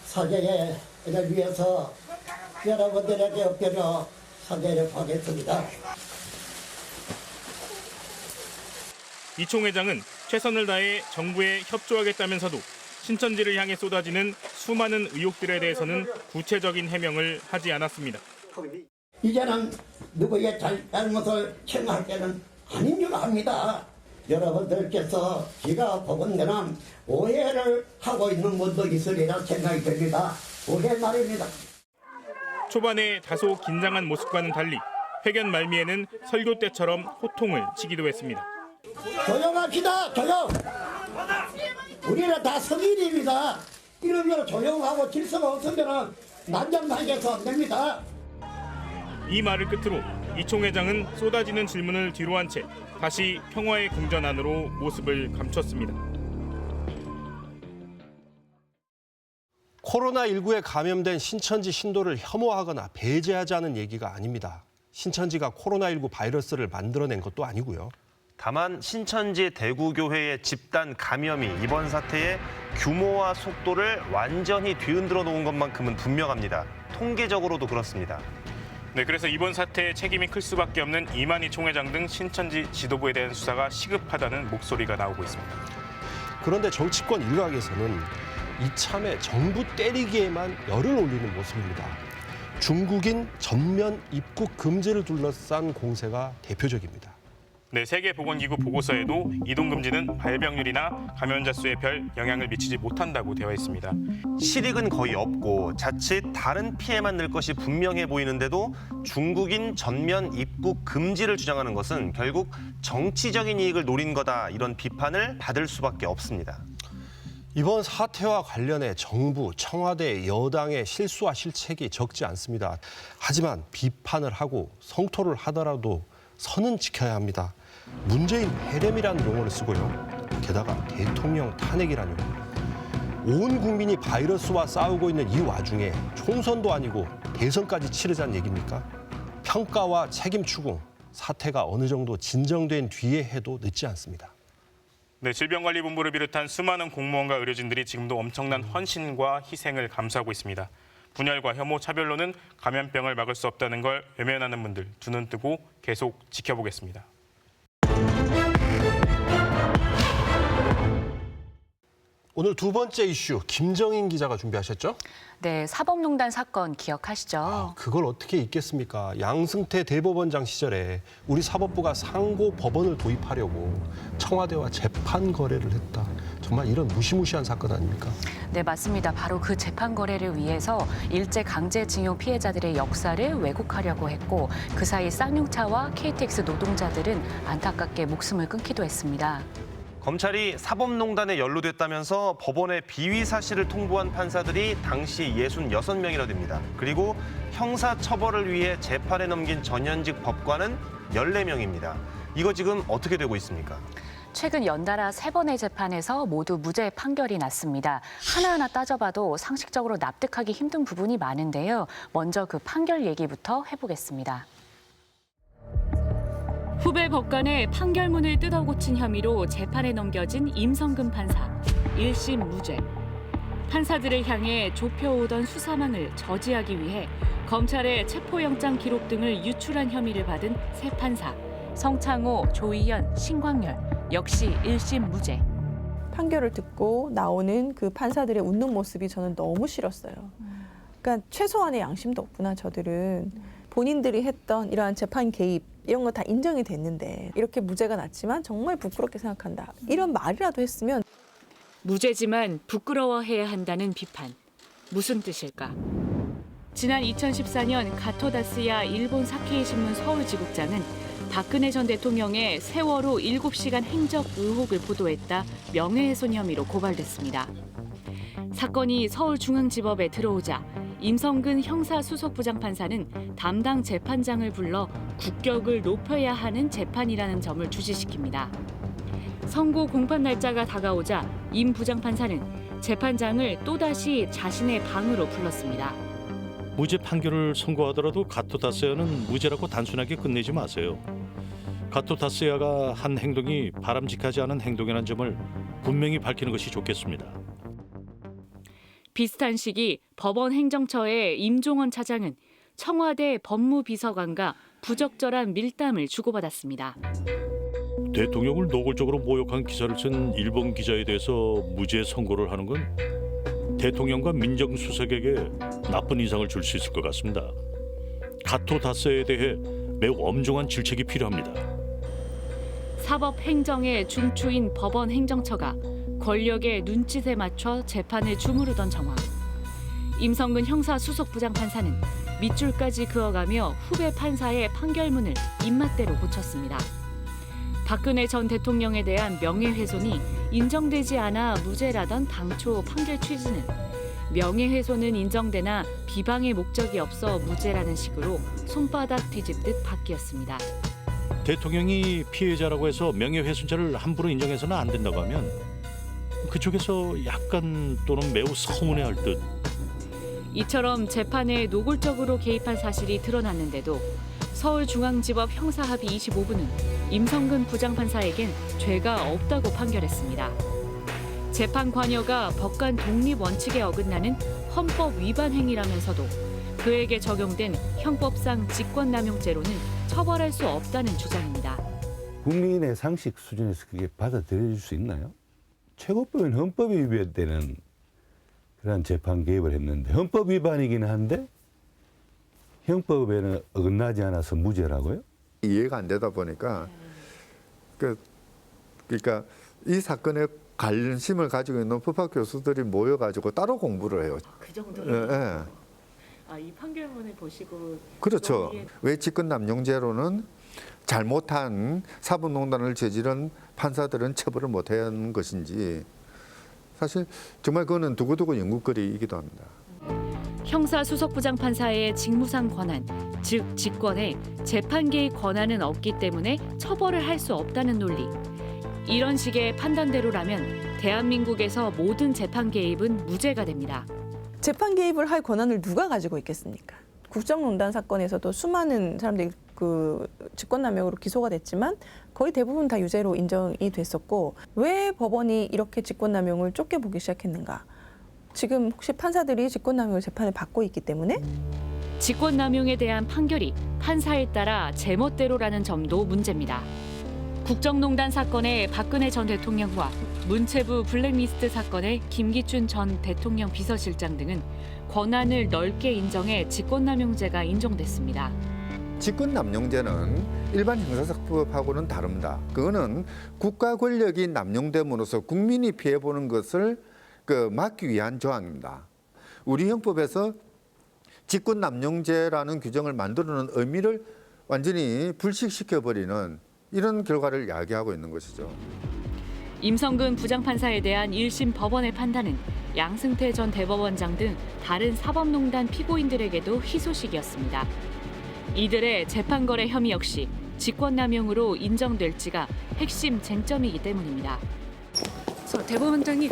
사죄를 위해서 여러분들에게 엎드려 사죄를 하겠습니다. 이 총회장은 최선을 다해 정부에 협조하겠다면서도 신천지를 향해 쏟아지는 수많은 의혹들에 대해서는 구체적인 해명을 하지 않았습니다. 이제는 누구의 잘못을 청할 때는 아닌 줄 압니다. 여러분들께서 제가 보건 데는 오해를 하고 있는 분도 있으리라 생각이 듭니다. 오해 말입니다. 초반에 다소 긴장한 모습과는 달리 회견 말미에는 설교 때처럼 호통을 치기도 했습니다. 조용합시다. 조용. 우리는 다 성인입니다. 이러면 조용하고 질서가 없으면 난장판에서 안 됩니다. 이 말을 끝으로 이 총회장은 쏟아지는 질문을 뒤로 한 채 다시 평화의 궁전 안으로 모습을 감췄습니다. 코로나19에 감염된 신천지 신도를 혐오하거나 배제하자는 얘기가 아닙니다. 신천지가 코로나19 바이러스를 만들어낸 것도 아니고요. 다만 신천지 대구교회의 집단 감염이 이번 사태의 규모와 속도를 완전히 뒤흔들어 놓은 것만큼은 분명합니다. 통계적으로도 그렇습니다. 네, 그래서 이번 사태의 책임이 클 수밖에 없는 이만희 총회장 등 신천지 지도부에 대한 수사가 시급하다는 목소리가 나오고 있습니다. 그런데 정치권 일각에서는 이참에 정부 때리기에만 열을 올리는 모습입니다. 중국인 전면 입국 금지를 둘러싼 공세가 대표적입니다. 네, 세계보건기구 보고서에도 이동금지는 발병률이나 감염자 수에 별 영향을 미치지 못한다고 되어 있습니다. 실익은 거의 없고 자칫 다른 피해만 늘 것이 분명해 보이는데도 중국인 전면 입국 금지를 주장하는 것은 결국 정치적인 이익을 노린 거다, 이런 비판을 받을 수밖에 없습니다. 이번 사태와 관련해 정부, 청와대, 여당의 실수와 실책이 적지 않습니다. 하지만 비판을 하고 성토를 하더라도 선은 지켜야 합니다. 문재인 해렘이라는 용어를 쓰고요. 게다가 대통령 탄핵이라뇨. 온 국민이 바이러스와 싸우고 있는 이 와중에 총선도 아니고 대선까지 치르자는 얘기입니까? 평가와 책임 추궁, 사태가 어느 정도 진정된 뒤에 해도 늦지 않습니다. 네, 질병관리본부를 비롯한 수많은 공무원과 의료진들이 지금도 엄청난 헌신과 희생을 감수하고 있습니다. 분열과 혐오, 차별로는 감염병을 막을 수 없다는 걸 외면하는 분들 두 눈 뜨고 계속 지켜보겠습니다. 오늘 두 번째 이슈, 김정인 기자가 준비하셨죠? 네, 사법농단 사건 기억하시죠? 그걸 어떻게 잊겠습니까? 양승태 대법원장 시절에 우리 사법부가 상고 법원을 도입하려고 청와대와 재판 거래를 했다. 정말 이런 무시무시한 사건 아닙니까? 네, 맞습니다. 바로 그 재판 거래를 위해서 일제 강제징용 피해자들의 역사를 왜곡하려고 했고, 그 사이 쌍용차와 KTX 노동자들은 안타깝게 목숨을 끊기도 했습니다. 검찰이 사법농단에 연루됐다면서 법원에 비위 사실을 통보한 판사들이 당시 66명이나 됩니다. 그리고 형사처벌을 위해 재판에 넘긴 전현직 법관은 14명입니다. 이거 지금 어떻게 되고 있습니까? 최근 연달아 3번의 재판에서 모두 무죄 판결이 났습니다. 하나하나 따져봐도 상식적으로 납득하기 힘든 부분이 많은데요. 먼저 그 판결 얘기부터 해보겠습니다. 후배 법관의 판결문을 뜯어고친 혐의로 재판에 넘겨진 임성근 판사, 1심 무죄. 판사들을 향해 좁혀오던 수사망을 저지하기 위해 검찰의 체포영장 기록 등을 유출한 혐의를 받은 세 판사, 성창호, 조희연, 신광열, 역시 1심 무죄. 판결을 듣고 나오는 그 판사들의 웃는 모습이 저는 너무 싫었어요. 그러니까 최소한의 양심도 없구나, 저들은. 본인들이 했던 이러한 재판 개입, 이런 거 다 인정이 됐는데 이렇게 무죄가 났지만 정말 부끄럽게 생각한다. 이런 말이라도 했으면. 무죄지만 부끄러워해야 한다는 비판. 무슨 뜻일까? 지난 2014년 가토다스야 일본 사케이 신문 서울지국장은 박근혜 전 대통령의 세월호 7시간 행적 의혹을 보도했다 명예훼손 혐의로 고발됐습니다. 사건이 서울중앙지법에 들어오자 임성근 형사수석부장판사는 담당 재판장을 불러 국격을 높여야 하는 재판이라는 점을 주시시킵니다. 선고 공판 날짜가 다가오자 임 부장판사는 재판장을 또다시 자신의 방으로 불렀습니다. 무죄 판결을 선고하더라도 가토다스야는 무죄라고 단순하게 끝내지 마세요. 가토다스야가 한 행동이 바람직하지 않은 행동이라는 점을 분명히 밝히는 것이 좋겠습니다. 비슷한 시기 법원 행정처의 임종원 차장은 청와대 법무비서관과 부적절한 밀담을 주고받았습니다. 대통령을 노골적으로 모욕한 기사를 쓴 일본 기자에 대해서 무죄 선고를 하는 건 대통령과 민정수석에게 나쁜 인상을 줄 수 있을 것 같습니다. 가토다스에 대해 매우 엄중한 질책이 필요합니다. 사법행정의 중추인 법원 행정처가 권력의 눈짓에 맞춰 재판을 주무르던 정황. 임성근 형사수석부장판사는 밑줄까지 그어가며 후배 판사의 판결문을 입맛대로 고쳤습니다. 박근혜 전 대통령에 대한 명예훼손이 인정되지 않아 무죄라던 당초 판결 취지는 명예훼손은 인정되나 비방의 목적이 없어 무죄라는 식으로 손바닥 뒤집듯 바뀌었습니다. 대통령이 피해자라고 해서 명예훼손죄를 함부로 인정해서는 안 된다고 하면 그쪽에서 약간 또는 매우 서운해할 듯. 이처럼 재판에 노골적으로 개입한 사실이 드러났는데도 서울중앙지법 형사합의 25부는 임성근 부장판사에겐 죄가 없다고 판결했습니다. 재판 관여가 법관 독립 원칙에 어긋나는 헌법 위반 행위라면서도 그에게 적용된 형법상 직권남용죄로는 처벌할 수 없다는 주장입니다. 국민의 상식 수준에서 그게 받아들여질 수 있나요? 최고법인 헌법에 위배되는 그런 재판 개입을 했는데 헌법 위반이긴 한데 형법에는 어긋나지 않아서 무죄라고요? 이해가 안 되다 보니까 그러니까 이 사건에 관심을 가지고 있는 법학 교수들이 모여가지고 따로 공부를 해요. 그 정도로? 예. 이 판결문을 보시고 그렇죠. 왜 직권남용죄로는 잘못한 사법농단을 저지른 판사들은 처벌을 못해야 하는 것인지 사실 정말 그거는 두고두고 연구거리이기도 합니다. 형사수석부장판사의 직무상 권한, 즉 직권에 재판 개입 권한은 없기 때문에 처벌을 할 수 없다는 논리. 이런 식의 판단대로라면 대한민국에서 모든 재판 개입은 무죄가 됩니다. 재판 개입을 할 권한을 누가 가지고 있겠습니까? 국정농단 사건에서도 수많은 사람들이 그 직권남용으로 기소가 됐지만 거의 대부분 다 유죄로 인정이 됐었고 왜 법원이 이렇게 직권남용을 쫓겨보기 시작했는가? 지금 혹시 판사들이 직권남용을 재판을 받고 있기 때문에? 직권남용에 대한 판결이 판사에 따라 제멋대로라는 점도 문제입니다. 국정농단 사건의 박근혜 전 대통령과 문체부 블랙리스트 사건의 김기춘 전 대통령 비서실장 등은 권한을 넓게 인정해 직권남용죄가 인정됐습니다. 직권남용죄는 일반 형사사법하고는 다릅니다. 그거는 국가 권력이 남용됨으로써 국민이 피해보는 것을 막기 위한 조항입니다. 우리 형법에서 직권남용죄라는 규정을 만들어놓은 의미를 완전히 불식시켜버리는 이런 결과를 야기하고 있는 것이죠. 임성근 부장판사에 대한 1심 법원의 판단은 양승태 전 대법원장 등 다른 사법농단 피고인들에게도 희소식이었습니다. 이들의 재판거래 혐의 역시 직권남용으로 인정될지가 핵심 쟁점이기 때문입니다. 대법원장이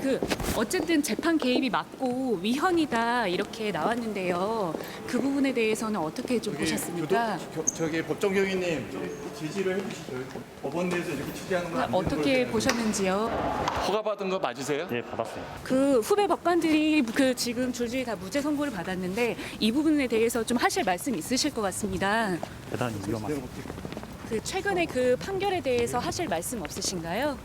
어쨌든 재판 개입이 맞고 위헌이다 이렇게 나왔는데요. 그 부분에 대해서는 어떻게 좀 보셨습니까? 저기 법정교육님 제지를 해주시죠. 법원 내에서 이렇게 취재하는 건 어떻게 보셨는지요? 허가받은 거 맞으세요? 네, 받았어요. 그 후배 법관들이 지금 줄줄이 다 무죄 선고를 받았는데 이 부분에 대해서 좀 하실 말씀 있으실 것 같습니다. 대단히 위험합니다. 최근에 그 판결에 대해서 하실 말씀 없으신가요?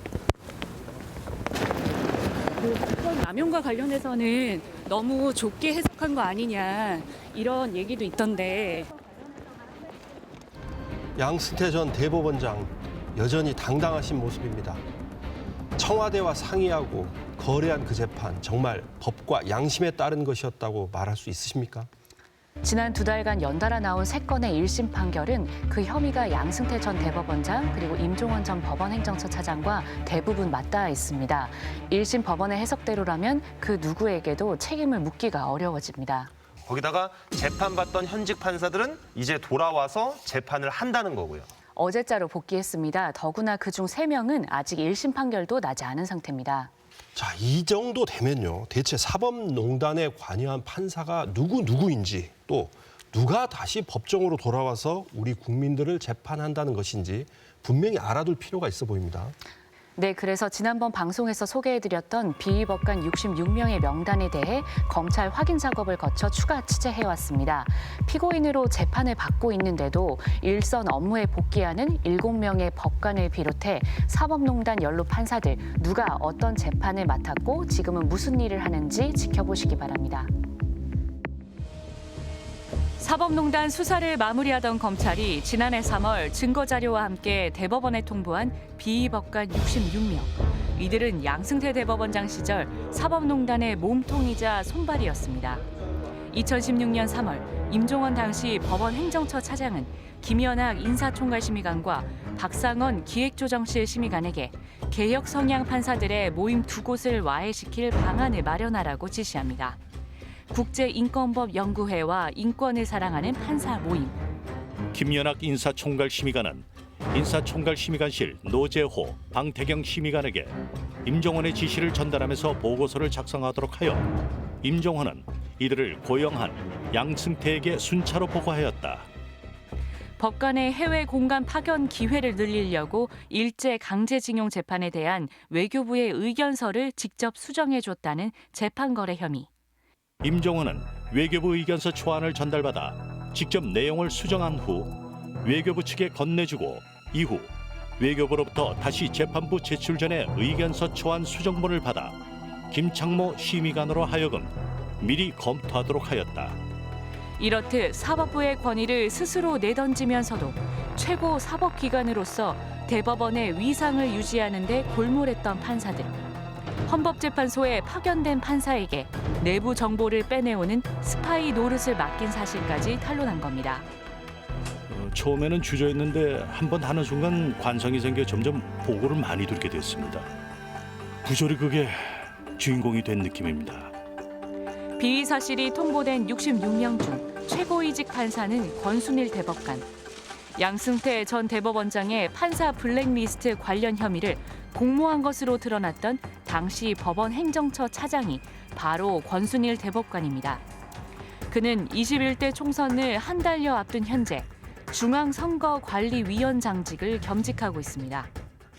남용과 관련해서는 너무 좁게 해석한 거 아니냐 이런 얘기도 있던데. 양승태 전 대법원장 여전히 당당하신 모습입니다. 청와대와 상의하고 거래한 그 재판 정말 법과 양심에 따른 것이었다고 말할 수 있으십니까? 지난 2달간 연달아 나온 3건의 1심 판결은 그 혐의가 양승태 전 대법원장 그리고 임종원 전 법원행정처 차장과 대부분 맞닿아 있습니다. 1심 법원의 해석대로라면 그 누구에게도 책임을 묻기가 어려워집니다. 거기다가 재판받던 현직 판사들은 이제 돌아와서 재판을 한다는 거고요. 어제자로 복귀했습니다. 더구나 그중 3명은 아직 1심 판결도 나지 않은 상태입니다. 자, 이 정도 되면요. 대체 사법농단에 관여한 판사가 누구인지 또 누가 다시 법정으로 돌아와서 우리 국민들을 재판한다는 것인지 분명히 알아둘 필요가 있어 보입니다. 네, 그래서 지난번 방송에서 소개해드렸던 비위법관 66명의 명단에 대해 검찰 확인 작업을 거쳐 추가 취재해왔습니다. 피고인으로 재판을 받고 있는데도 일선 업무에 복귀하는 7명의 법관을 비롯해 사법농단 연루 판사들 누가 어떤 재판을 맡았고 지금은 무슨 일을 하는지 지켜보시기 바랍니다. 사법농단 수사를 마무리하던 검찰이 지난해 3월 증거자료와 함께 대법원에 통보한 비위법관 66명. 이들은 양승태 대법원장 시절 사법농단의 몸통이자 손발이었습니다. 2016년 3월 임종원 당시 법원 행정처 차장은 김연학 인사총괄심의관과 박상원 기획조정실 심의관에게 개혁 성향 판사들의 모임 2곳을 와해시킬 방안을 마련하라고 지시합니다. 국제인권법 연구회와 인권을 사랑하는 판사 모임. 김연학 인사총괄심의관은 인사총괄심의관실 노재호, 방태경 심의관에게 임종원의 지시를 전달하면서 보고서를 작성하도록 하여 임종원은 이들을 고용한 양승태에게 순차로 보고하였다. 법관의 해외 공간 파견 기회를 늘리려고 일제 강제징용 재판에 대한 외교부의 의견서를 직접 수정해줬다는 재판 거래 혐의. 임종원은 외교부 의견서 초안을 전달받아 직접 내용을 수정한 후 외교부 측에 건네주고 이후 외교부로부터 다시 재판부 제출 전에 의견서 초안 수정본을 받아 김창모 심의관으로 하여금 미리 검토하도록 하였다. 이렇듯 사법부의 권위를 스스로 내던지면서도 최고 사법기관으로서 대법원의 위상을 유지하는 데 골몰했던 판사들. 헌법재판소에 파견된 판사에게 내부 정보를 빼내오는 스파이 노릇을 맡긴 사실까지 탄로난 겁니다. 처음에는 주저했는데 한 번 하는 순간 관성이 생겨 점점 보고를 많이 들게 됐습니다. 부조리 그게 주인공이 된 느낌입니다. 비위 사실이 통보된 66명 중 최고이직 판사는 권순일 대법관. 양승태 전 대법원장의 판사 블랙리스트 관련 혐의를 공모한 것으로 드러났던 당시 법원 행정처 차장이 바로 권순일 대법관입니다. 그는 21대 총선을 한 달여 앞둔 현재 중앙선거관리위원장직을 겸직하고 있습니다.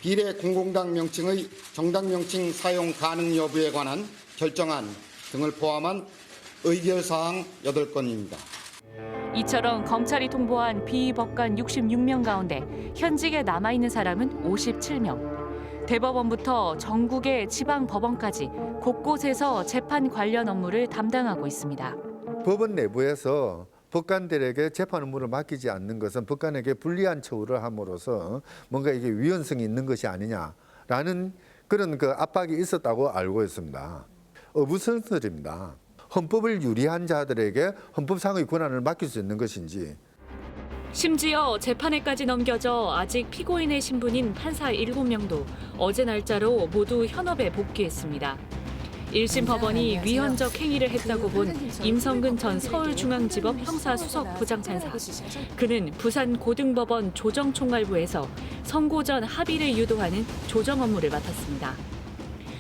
비례 공공당 명칭의 정당 명칭 사용 가능 여부에 관한 결정안 등을 포함한 의결사항 8건입니다. 이처럼 검찰이 통보한 비위법관 66명 가운데 현직에 남아있는 사람은 57명. 대법원부터 전국의 지방법원까지 곳곳에서 재판 관련 업무를 담당하고 있습니다. 법원 내부에서 법관들에게 재판 업무를 맡기지 않는 것은 법관에게 불리한 처우를 함으로써 뭔가 이게 위헌성이 있는 것이 아니냐라는 그런 그 압박이 있었다고 알고 있습니다. 어부선설입니다. 헌법을 유리한 자들에게 헌법상의 권한을 맡길 수 있는 것인지. 심지어 재판에까지 넘겨져 아직 피고인의 신분인 판사 7명도 어제 날짜로 모두 현업에 복귀했습니다. 1심 법원이 위헌적 행위를 했다고 본 임성근 전 서울중앙지법 형사수석 부장판사. 그는 부산고등법원 조정총괄부에서 선고 전 합의를 유도하는 조정 업무를 맡았습니다.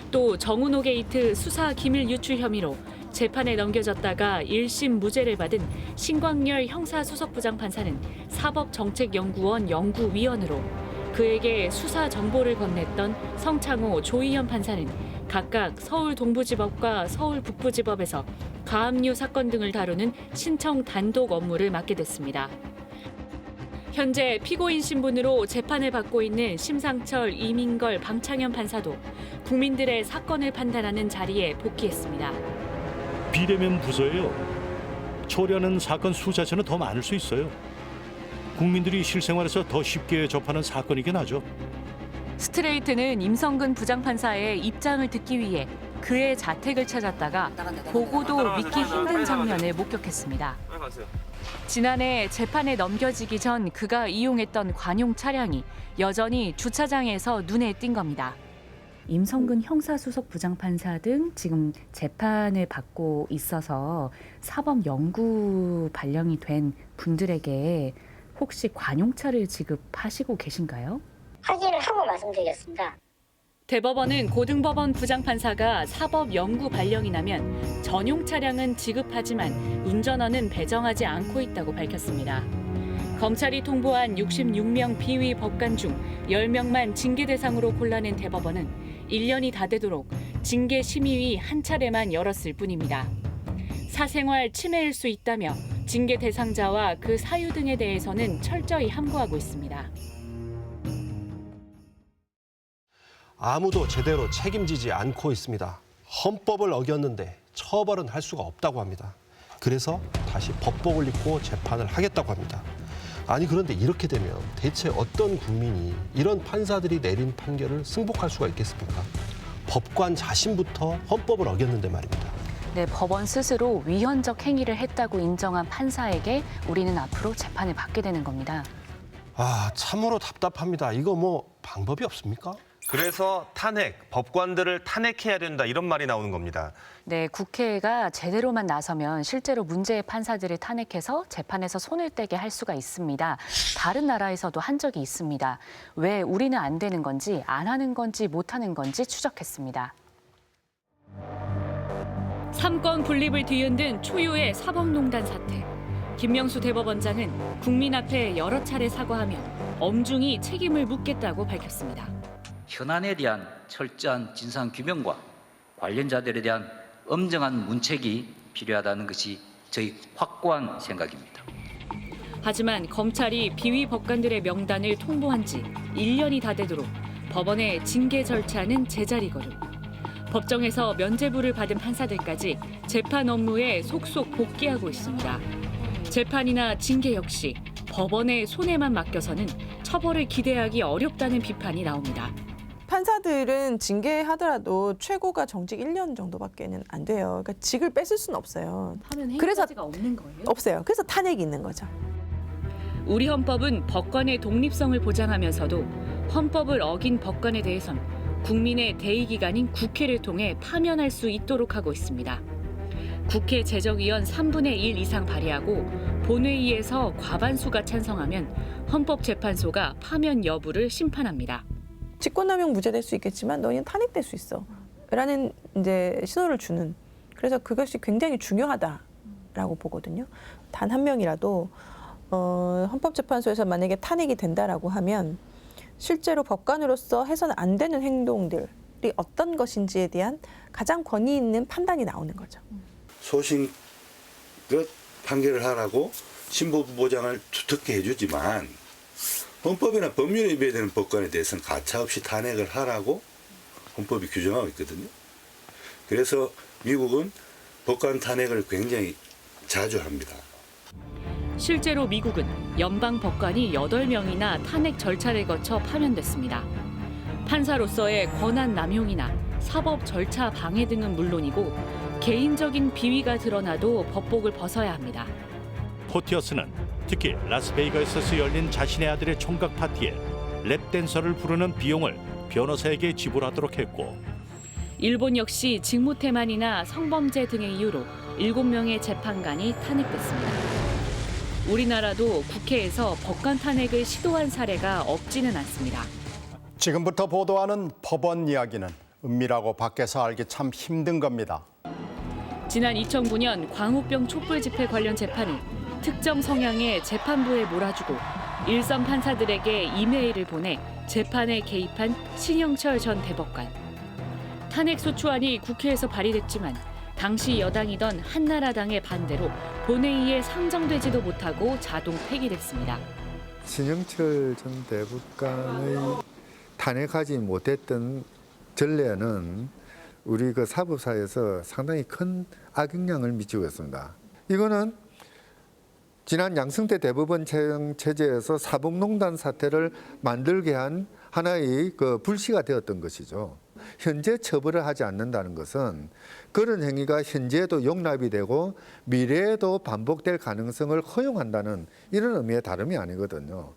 또 정은호 게이트 수사 기밀 유출 혐의로 재판에 넘겨졌다가 1심 무죄를 받은 신광열 형사수석부장판사는 사법정책연구원 연구위원으로, 그에게 수사 정보를 건넸던 성창호, 조희현 판사는 각각 서울 동부지법과 서울 북부지법에서 가압류 사건 등을 다루는 신청 단독 업무를 맡게 됐습니다. 현재 피고인 신분으로 재판을 받고 있는 심상철, 이민걸, 방창현 판사도 국민들의 사건을 판단하는 자리에 복귀했습니다. 비대면 부서예요. 초래하는 사건 수 자체는 더 많을 수 있어요. 국민들이 실생활에서 더 쉽게 접하는 사건이긴 하죠. 스트레이트는 임성근 부장판사의 입장을 듣기 위해 그의 자택을 찾았다가 보고도 믿기 힘든 장면을 목격했습니다. 지난해 재판에 넘겨지기 전 그가 이용했던 관용 차량이 여전히 주차장에서 눈에 띈 겁니다. 임성근 형사수석 부장판사 등 지금 재판을 받고 있어서 사법 연구 발령이 된 분들에게 혹시 관용차를 지급하시고 계신가요? 확인을 하고 말씀드리겠습니다. 대법원은 고등법원 부장판사가 사법 연구 발령이 나면 전용 차량은 지급하지만 운전원은 배정하지 않고 있다고 밝혔습니다. 검찰이 통보한 66명 비위 법관 중 10명만 징계 대상으로 골라낸 대법원은 1년이 다 되도록 징계 심의위 한 차례만 열었을 뿐입니다. 사생활 침해일 수 있다며 징계 대상자와 그 사유 등에 대해서는 철저히 함구하고 있습니다. 아무도 제대로 책임지지 않고 있습니다. 헌법을 어겼는데 처벌은 할 수가 없다고 합니다. 그래서 다시 법복을 입고 재판을 하겠다고 합니다. 아니 그런데 이렇게 되면 대체 어떤 국민이 이런 판사들이 내린 판결을 승복할 수가 있겠습니까? 법관 자신부터 헌법을 어겼는데 말입니다. 네, 법원 스스로 위헌적 행위를 했다고 인정한 판사에게 우리는 앞으로 재판을 받게 되는 겁니다. 아, 참으로 답답합니다. 이거 뭐 방법이 없습니까? 그래서 탄핵, 법관들을 탄핵해야 된다 이런 말이 나오는 겁니다. 네, 국회가 제대로만 나서면 실제로 문제의 판사들을 탄핵해서 재판에서 손을 떼게 할 수가 있습니다. 다른 나라에서도 한 적이 있습니다. 왜 우리는 안 되는 건지, 안 하는 건지, 못 하는 건지 추적했습니다. 3권 분립을 뒤흔든 초유의 사법농단 사태. 김명수 대법원장은 국민 앞에 여러 차례 사과하며 엄중히 책임을 묻겠다고 밝혔습니다. 현안에 대한 철저한 진상규명과 관련자들에 대한 엄정한 문책이 필요하다는 것이 저희 확고한 생각입니다. 하지만 검찰이 비위 법관들의 명단을 통보한 지 1년이 다 되도록 법원의 징계 절차는 제자리 걸음. 법정에서 면죄부를 받은 판사들까지 재판 업무에 속속 복귀하고 있습니다. 재판이나 징계 역시 법원의 손에만 맡겨서는 처벌을 기대하기 어렵다는 비판이 나옵니다. 판사들은 징계하더라도 최고가 정직 1년 정도밖에는 안 돼요. 그러니까 직을 뺏을 수는 없어요. 하면 그래서 행위까지가 없는 거예요? 없어요. 그래서 탄핵이 있는 거죠. 우리 헌법은 법관의 독립성을 보장하면서도 헌법을 어긴 법관에 대해선 국민의 대의기관인 국회를 통해 파면할 수 있도록 하고 있습니다. 국회 제적의원 3분의 1 이상 발의하고 본회의에서 과반수가 찬성하면 헌법재판소가 파면 여부를 심판합니다. 직권남용 무죄될 수 있겠지만 너희는 탄핵될 수 있어 라는 이제 신호를 주는, 그래서 그것이 굉장히 중요하다라고 보거든요. 단 한 명이라도 헌법재판소에서 만약에 탄핵이 된다라고 하면 실제로 법관으로서 해서는 안 되는 행동들이 어떤 것인지에 대한 가장 권위 있는 판단이 나오는 거죠. 소신껏 판결을 하라고 신분 보장을 두텁게 해주지만 헌법이나 법률에 위배되는 법관에 대해서는 가차없이 탄핵을 하라고 헌법이 규정하고 있거든요. 그래서 미국은 법관 탄핵을 굉장히 자주 합니다. 실제로 미국은 연방 법관이 8명이나 탄핵 절차를 거쳐 파면됐습니다. 판사로서의 권한 남용이나 사법 절차 방해 등은 물론이고 개인적인 비위가 드러나도 법복을 벗어야 합니다. 포티어스는 특히 라스베이거스에서 열린 자신의 아들의 총각 파티에 랩댄서를 부르는 비용을 변호사에게 지불하도록 했고, 일본 역시 직무태만이나 성범죄 등의 이유로 7명의 재판관이 탄핵됐습니다. 우리나라도 국회에서 법관 탄핵을 시도한 사례가 없지는 않습니다. 지금부터 보도하는 법원 이야기는 은밀하고 밖에서 알기 참 힘든 겁니다. 지난 2009년 광우병 촛불 집회 관련 재판을 특정 성향의 재판부에 몰아주고 일선 판사들에게 이메일을 보내 재판에 개입한 신영철 전 대법관. 탄핵소추안이 국회에서 발의됐지만 당시 여당이던 한나라당의 반대로 본회의에 상정되지도 못하고 자동 폐기됐습니다. 신영철 전 대법관의 탄핵하지 못했던 전례는 우리 그 사법사에서 상당히 큰 악영향을 미치고 있습니다. 이거는 지난 양승태 대법원 체제에서 사법농단 사태를 만들게 한 하나의 그 불씨가 되었던 것이죠. 현재 처벌을 하지 않는다는 것은 그런 행위가 현재에도 용납이 되고 미래에도 반복될 가능성을 허용한다는 이런 의미의 다름이 아니거든요.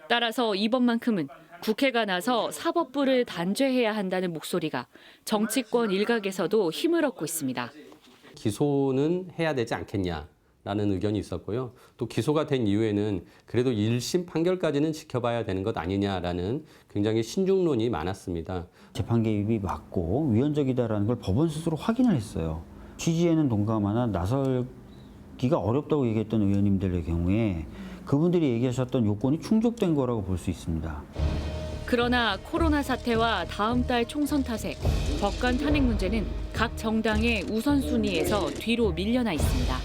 따라서 이번만큼은 국회가 나서 사법부를 단죄해야 한다는 목소리가 정치권 일각에서도 힘을 얻고 있습니다. 기소는 해야 되지 않겠냐라는 의견이 있었고요. 또 기소가 된 이후에는 그래도 1심 판결까지는 지켜봐야 되는 것 아니냐라는 굉장히 신중론이 많았습니다. 재판 개입이 맞고 위헌적이다라는 걸 법원 스스로 확인을 했어요. 취지에는 동감하나 나설기가 어렵다고 얘기했던 의원님들의 경우에 그분들이 얘기하셨던 요건이 충족된 거라고 볼 수 있습니다. 그러나 코로나 사태와 다음 달 총선 탓에 법관 탄핵 문제는 각 정당의 우선순위에서 뒤로 밀려나 있습니다.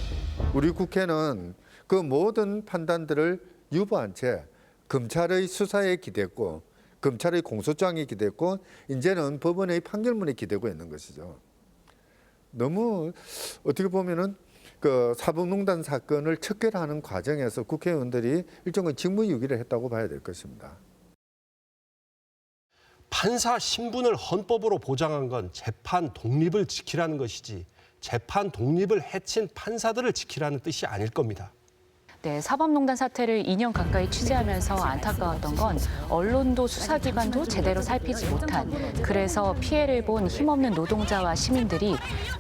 우리 국회는 그 모든 판단들을 유보한 채 검찰의 수사에 기댔고 검찰의 공소장에 기댔고 이제는 법원의 판결문에 기대고 있는 것이죠. 너무 어떻게 보면은 그 사법농단 사건을 척결하는 과정에서 국회의원들이 일종의 직무유기를 했다고 봐야 될 것입니다. 판사 신분을 헌법으로 보장한 건 재판 독립을 지키라는 것이지 재판 독립을 해친 판사들을 지키라는 뜻이 아닐 겁니다. 네, 사법농단 사태를 2년 가까이 취재하면서 안타까웠던 건 언론도 수사기관도 제대로 살피지 못한, 그래서 피해를 본 힘없는 노동자와 시민들이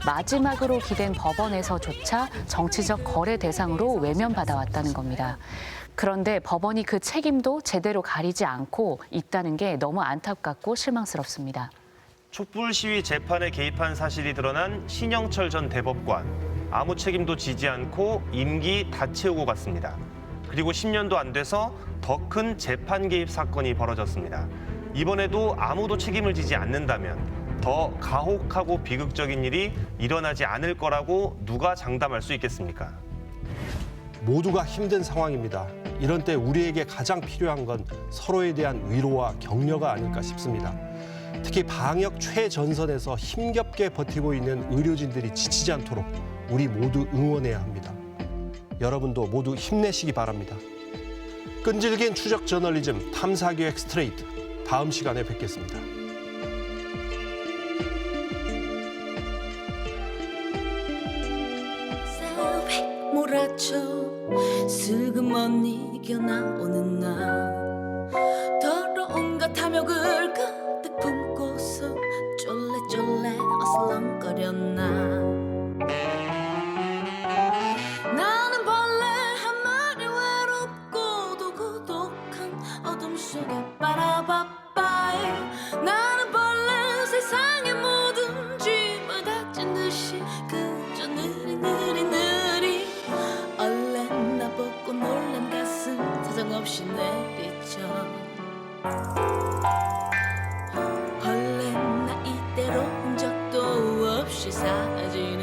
마지막으로 기댄 법원에서조차 정치적 거래 대상으로 외면받아왔다는 겁니다. 그런데 법원이 그 책임도 제대로 가리지 않고 있다는 게 너무 안타깝고 실망스럽습니다. 촛불 시위 재판에 개입한 사실이 드러난 신영철 전 대법관. 아무 책임도 지지 않고 임기 다 채우고 갔습니다. 그리고 10년도 안 돼서 더 큰 재판 개입 사건이 벌어졌습니다. 이번에도 아무도 책임을 지지 않는다면 더 가혹하고 비극적인 일이 일어나지 않을 거라고 누가 장담할 수 있겠습니까? 모두가 힘든 상황입니다. 이런 때 우리에게 가장 필요한 건 서로에 대한 위로와 격려가 아닐까 싶습니다. 특히 방역 최전선에서 힘겹게 버티고 있는 의료진들이 지치지 않도록 우리 모두 응원해야 합니다. 여러분도 모두 힘내시기 바랍니다. 끈질긴 추적 저널리즘 탐사기획 스트레이트, 다음 시간에 뵙겠습니다. 몰아쳐 슬그머니 겨나오는 날 더러운 것 탐욕을 가득 품고서 쫄래쫄래 어슬렁거렸나. 나는 벌레 한 마리 외롭고도 고독한 어둠 속에 빠라바빠이. 나는 벌레 세상의 모든 짐을 다 찐 듯이 그저 느리느리 얼른 나보고 놀란 가슴 사정없이 내리쳐. 벌레 나 이대로 흔적도 없이 사라지네.